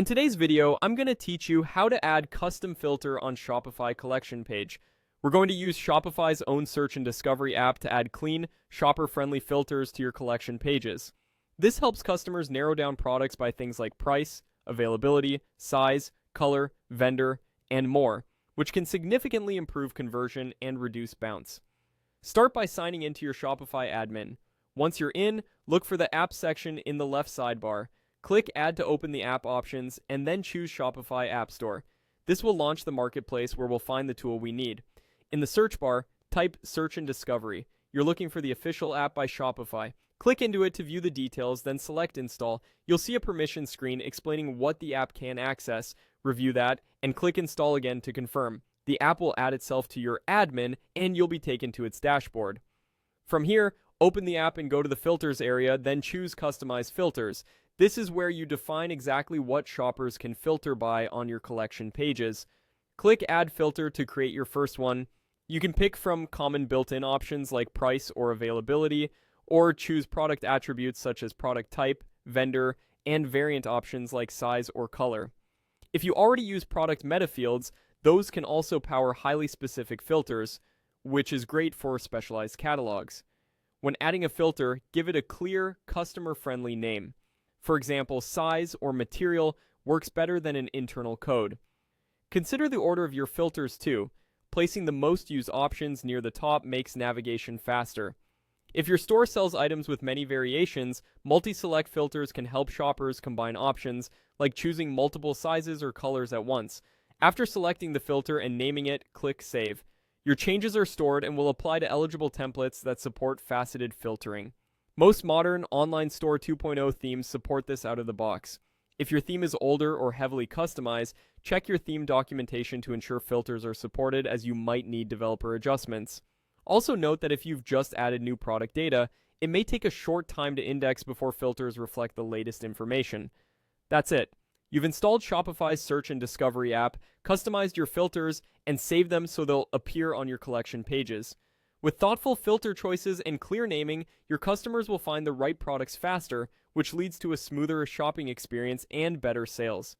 In today's video, I'm going to teach you how to add custom filter on Shopify collection page. We're going to use Shopify's own search and discovery app to add clean, shopper-friendly filters to your collection pages. This helps customers narrow down products by things like price, availability, size, color, vendor, and more, which can significantly improve conversion and reduce bounce. Start by signing into your Shopify admin. Once you're in, look for the app section in the left sidebar. Click Add to open the app options, and then choose Shopify App Store. This will launch the marketplace where we'll find the tool we need. In the search bar, type Search and Discovery. You're looking for the official app by Shopify. Click into it to view the details, then select Install. You'll see a permission screen explaining what the app can access. Review that, and click Install again to confirm. The app will add itself to your admin, and you'll be taken to its dashboard. From here, open the app and go to the Filters area, then choose Customize Filters. This is where you define exactly what shoppers can filter by on your collection pages. Click Add Filter to create your first one. You can pick from common built-in options like price or availability, or choose product attributes such as product type, vendor, and variant options like size or color. If you already use product meta fields, those can also power highly specific filters, which is great for specialized catalogs. When adding a filter, give it a clear, customer-friendly name. For example, size or material works better than an internal code. Consider the order of your filters too. Placing the most used options near the top makes navigation faster. If your store sells items with many variations, multi-select filters can help shoppers combine options, like choosing multiple sizes or colors at once. After selecting the filter and naming it, click Save. Your changes are stored and will apply to eligible templates that support faceted filtering. Most modern online store 2.0 themes support this out of the box. If your theme is older or heavily customized, check your theme documentation to ensure filters are supported, as you might need developer adjustments. Also note that if you've just added new product data, it may take a short time to index before filters reflect the latest information. That's it. You've installed Shopify's search and discovery app, customized your filters, and saved them so they'll appear on your collection pages. With thoughtful filter choices and clear naming, your customers will find the right products faster, which leads to a smoother shopping experience and better sales.